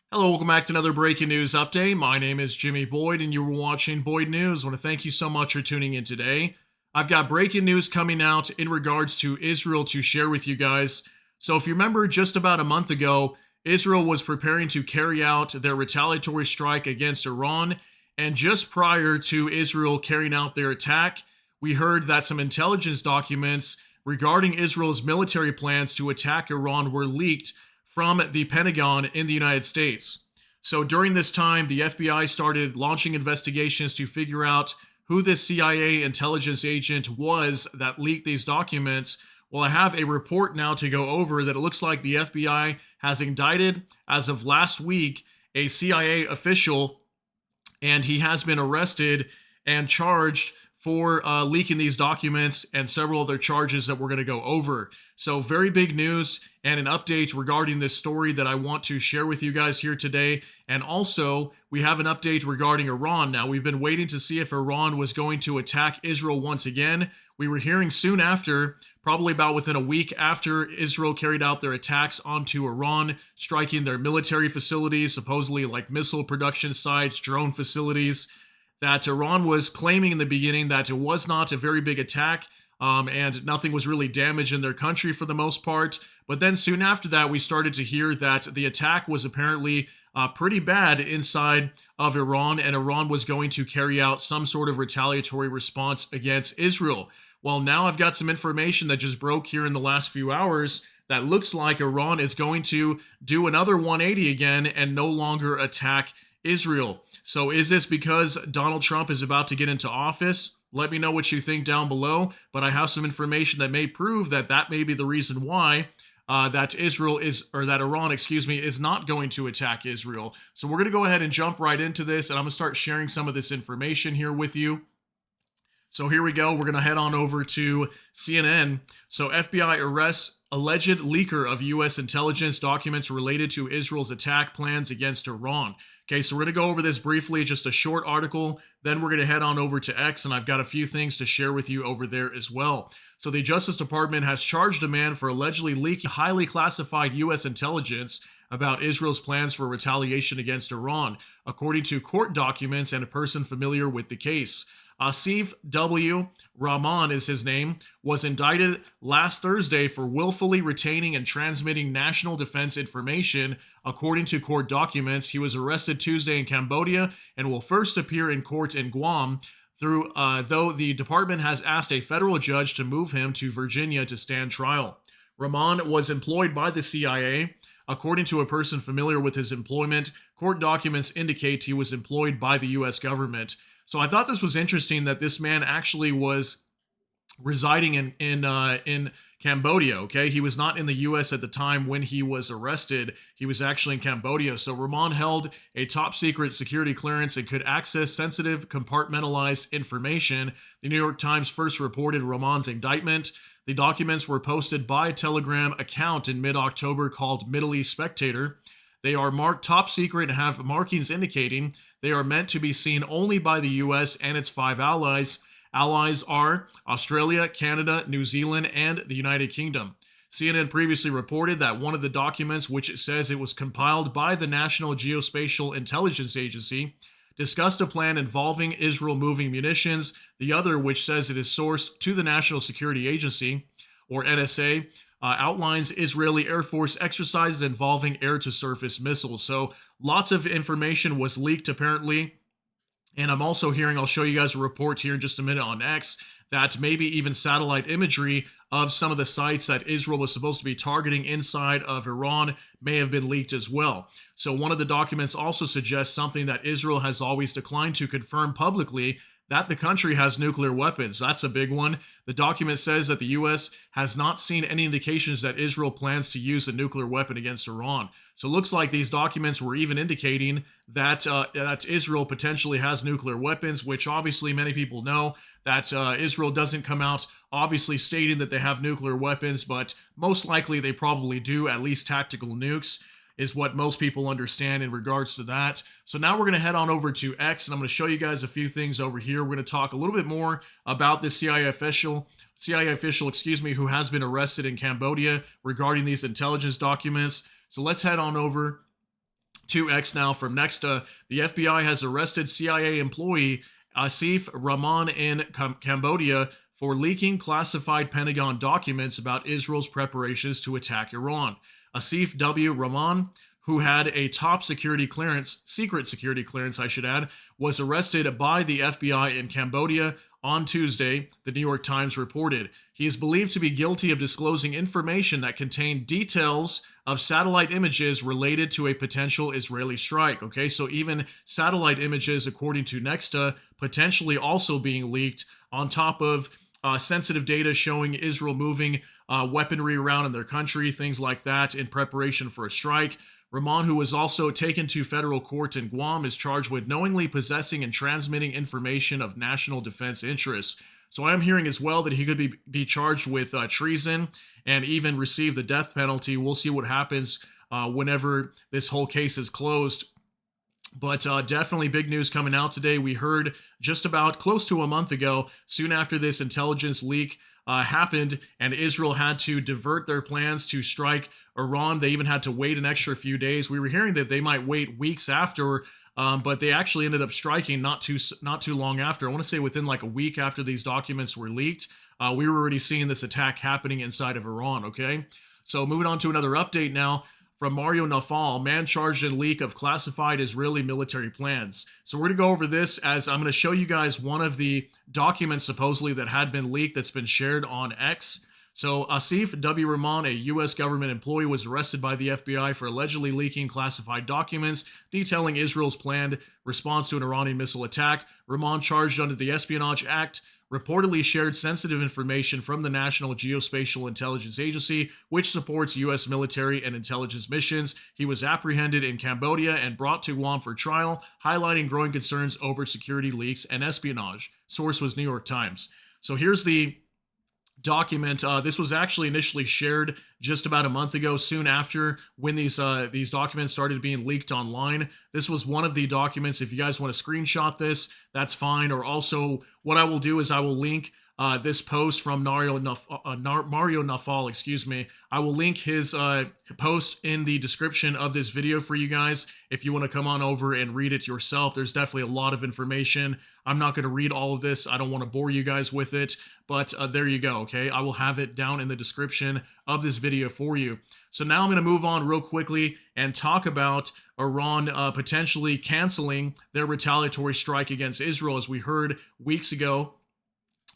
Hello, welcome back to another breaking news update. My name is Jimmy Boyd, and you were watching Boyd News. I want to thank you so much for tuning in today. I've got breaking news coming out in regards to Israel to share with you guys. So, if you remember, just about a month ago, Israel was preparing to carry out their retaliatory strike against Iran. And just prior to Israel carrying out their attack, we heard that some intelligence documents regarding Israel's military plans to attack Iran were leaked from the Pentagon in the United States. So during this time, the FBI started launching investigations to figure out who this CIA intelligence agent was that leaked these documents. Well, I have a report now to go over that it looks like the FBI has indicted, as of last week, a CIA official, and he has been arrested and charged for leaking these documents and several other charges that we're going to go over. So, very big news and an update regarding this story that I want to share with you guys here today. And also, we have an update regarding Iran. Now, we've been waiting to see if Iran was going to attack Israel once again. We were hearing soon after, probably about within a week after Israel carried out their attacks onto Iran, striking their military facilities, supposedly like missile production sites, drone facilities, that Iran was claiming in the beginning that it was not a very big attack, and nothing was really damaged in their country for the most part. But then soon after that, we started to hear that the attack was apparently pretty bad inside of Iran, and Iran was going to carry out some sort of retaliatory response against Israel. Well, now I've got some information that just broke here in the last few hours that looks like Iran is going to do another 180 again and no longer attack Israel. So is this because Donald Trump is about to get into office? Let me know what you think down below, but I have some information that may prove that that may be the reason why that Iran, is not going to attack Israel. So we're going to go ahead and jump right into this, and I'm going to start sharing some of this information here with you. So here we go. We're going to head on over to CNN. So FBI arrests alleged leaker of U.S. intelligence documents related to Israel's attack plans against Iran. Okay, so we're going to go over this briefly, just a short article. Then we're going to head on over to X, and I've got a few things to share with you over there as well. So the Justice Department has charged a man for allegedly leaking highly classified U.S. intelligence about Israel's plans for retaliation against Iran, according to court documents and a person familiar with the case. Asif W. Rahman is his name, was indicted last Thursday for willfully retaining and transmitting national defense information. According to court documents, he was arrested Tuesday in Cambodia and will first appear in court in Guam, though the department has asked a federal judge to move him to Virginia to stand trial. Rahman was employed by the CIA. According to a person familiar with his employment, court documents indicate he was employed by the U.S. government. So I thought this was interesting that this man actually was residing in Cambodia. Okay, he was not in the U.S. at the time when he was arrested. He was actually in Cambodia. So Rahman held a top secret security clearance and could access sensitive, compartmentalized information. The New York Times first reported Rahman's indictment. The documents were posted by a Telegram account in mid-October called Middle East Spectator. They are marked top secret and have markings indicating they are meant to be seen only by the U.S. and its 5 allies. Allies are Australia, Canada, New Zealand, and the United Kingdom. CNN previously reported that one of the documents, which it says it was compiled by the National Geospatial Intelligence Agency, discussed a plan involving Israel moving munitions. The other, which says it is sourced to the National Security Agency, or NSA, outlines Israeli Air Force exercises involving air-to-surface missiles. So lots of information was leaked apparently. And I'm also hearing, I'll show you guys a report here in just a minute on X, that maybe even satellite imagery of some of the sites that Israel was supposed to be targeting inside of Iran may have been leaked as well. So one of the documents also suggests something that Israel has always declined to confirm publicly, that the country has nuclear weapons. That's a big one. The document says that the U.S. has not seen any indications that Israel plans to use a nuclear weapon against Iran. So it looks like these documents were even indicating that Israel potentially has nuclear weapons, which obviously many people know that Israel doesn't come out obviously stating that they have nuclear weapons, but most likely they probably do, at least tactical nukes is what most people understand in regards to that. So now we're going to head on over to X, and I'm going to show you guys a few things over here. We're going to talk a little bit more about this CIA official, who has been arrested in Cambodia regarding these intelligence documents. So let's head on over to X now from Nexta. The FBI has arrested CIA employee Asif Rahman in Cambodia for leaking classified Pentagon documents about Israel's preparations to attack Iran. Asif W. Rahman, who had a top security clearance, secret security clearance, I should add, was arrested by the FBI in Cambodia on Tuesday, the New York Times reported. He is believed to be guilty of disclosing information that contained details of satellite images related to a potential Israeli strike. Okay, so even satellite images, according to Nexta, potentially also being leaked on top of sensitive data showing Israel moving weaponry around in their country, things like that, in preparation for a strike. Rahman, who was also taken to federal court in Guam, is charged with knowingly possessing and transmitting information of national defense interest. So I am hearing as well that he could be charged with treason and even receive the death penalty. We'll see what happens whenever this whole case is closed. But definitely big news coming out today. We heard just about close to a month ago, soon after this intelligence leak happened and Israel had to divert their plans to strike Iran. They even had to wait an extra few days. We were hearing that they might wait weeks after, but they actually ended up striking not too long after. I want to say within like a week after these documents were leaked. We were already seeing this attack happening inside of Iran, okay? So moving on to another update now. From Mario Nafal, man charged in leak of classified Israeli military plans. So we're going to go over this as I'm going to show you guys one of the documents supposedly that had been leaked that's been shared on X. So Asif W. Rahman, a U.S. government employee, was arrested by the FBI for allegedly leaking classified documents detailing Israel's planned response to an Iranian missile attack. Rahman, charged under the Espionage Act, reportedly shared sensitive information from the National Geospatial Intelligence Agency, which supports U.S. military and intelligence missions. He was apprehended in Cambodia and brought to Guam for trial, highlighting growing concerns over security leaks and espionage. Source was New York Times. So here's the document. This was actually initially shared just about a month ago, soon after when these documents started being leaked online. This was one of the documents. If you guys want to screenshot this, that's fine. Or also, what I will do is I will link this post from Mario Nafal, excuse me. I will link his post in the description of this video for you guys if you want to come on over and read it yourself. There's definitely a lot of information. I'm not going to read all of this. I don't want to bore you guys with it, but there you go, okay? I will have it down in the description of this video for you. So now I'm going to move on real quickly and talk about Iran potentially canceling their retaliatory strike against Israel. As we heard weeks ago,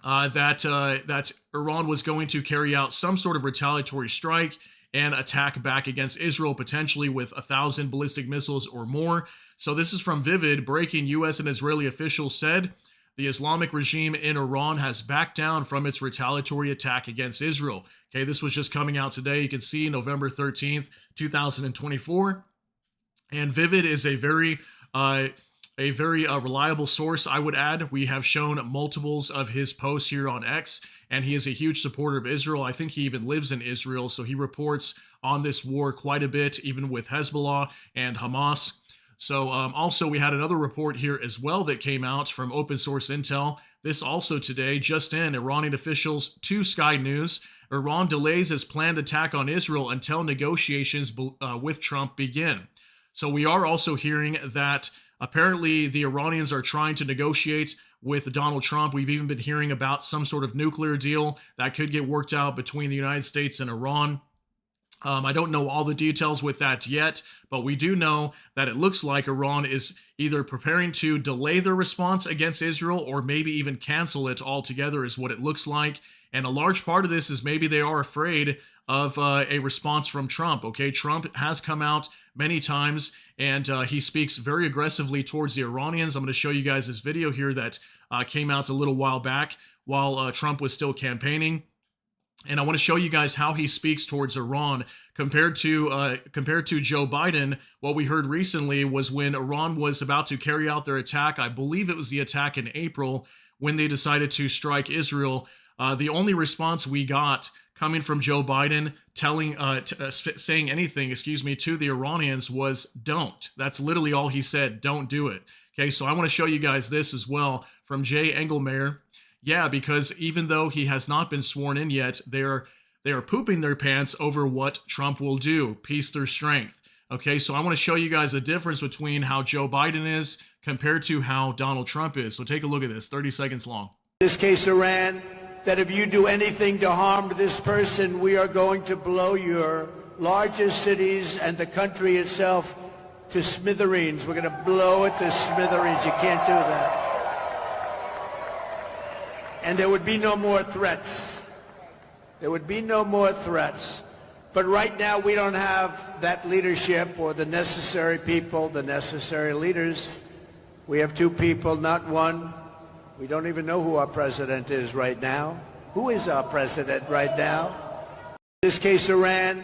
that Iran was going to carry out some sort of retaliatory strike and attack back against Israel, potentially with 1,000 ballistic missiles or more. So this is from Vivid. Breaking U.S. and Israeli officials said the Islamic regime in Iran has backed down from its retaliatory attack against Israel. Okay, this was just coming out today. You can see November 13th, 2024. And Vivid is a very reliable source, I would add. We have shown multiples of his posts here on X, and he is a huge supporter of Israel. I think he even lives in Israel, so he reports on this war quite a bit, even with Hezbollah and Hamas. So also we had another report here as well that came out from open source intel. This also today, just in, Iranian officials to Sky News. Iran delays its planned attack on Israel until negotiations with Trump begin. So we are also hearing that apparently the Iranians are trying to negotiate with Donald Trump. We've even been hearing about some sort of nuclear deal that could get worked out between the United States and Iran. I don't know all the details with that yet, but we do know that it looks like Iran is either preparing to delay their response against Israel or maybe even cancel it altogether is what it looks like. And a large part of this is maybe they are afraid of a response from Trump. Okay, Trump has come out many times and he speaks very aggressively towards the Iranians. I'm going to show you guys this video here that came out a little while back while Trump was still campaigning. And I want to show you guys how he speaks towards Iran compared to Joe Biden. What we heard recently was when Iran was about to carry out their attack. I believe it was the attack in April when they decided to strike Israel. The only response we got coming from Joe Biden saying anything, to the Iranians was don't. That's literally all he said. Don't do it. Okay, so I want to show you guys this as well from Jay Engelmeyer. Yeah, because even though he has not been sworn in yet, they are pooping their pants over what Trump will do. Peace through strength. Okay, so I want to show you guys the difference between how Joe Biden is compared to how Donald Trump is. So take a look at this, 30 seconds long. This case, Iran, that if you do anything to harm this person, we are going to blow your largest cities and the country itself to smithereens. We're going to blow it to smithereens. You can't do that. And there would be no more threats. There would be no more threats. But right now, we don't have that leadership or the necessary people, the necessary leaders. We have two people, not one. We don't even know who our president is right now. Who is our president right now? This case, Iran.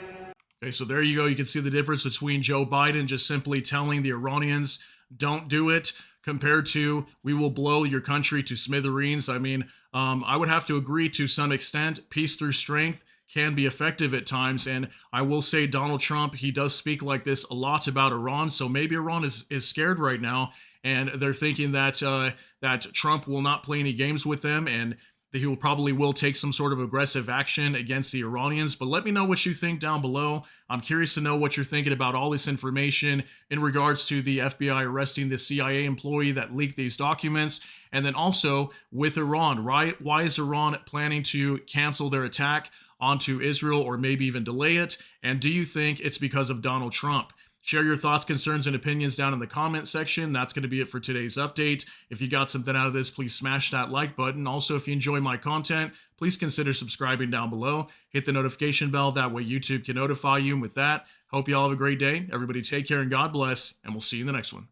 Okay, so there you go. You can see the difference between Joe Biden just simply telling the Iranians, don't do it, compared to we will blow your country to smithereens. I mean, I would have to agree to some extent. Peace through strength can be effective at times, and I will say Donald Trump, he does speak like this a lot about Iran, so maybe Iran is scared right now, and they're thinking that that Trump will not play any games with them, and that he will take some sort of aggressive action against the Iranians. But let me know what you think down below. I'm curious to know what you're thinking about all this information in regards to the FBI arresting the CIA employee that leaked these documents. And then also with Iran, right? Why is Iran planning to cancel their attack onto Israel or maybe even delay it? And do you think it's because of Donald Trump? Share your thoughts, concerns, and opinions down in the comment section. That's going to be it for today's update. If you got something out of this, please smash that like button. Also, if you enjoy my content, please consider subscribing down below. Hit the notification bell. That way YouTube can notify you. And with that, hope you all have a great day. Everybody take care and God bless, and we'll see you in the next one.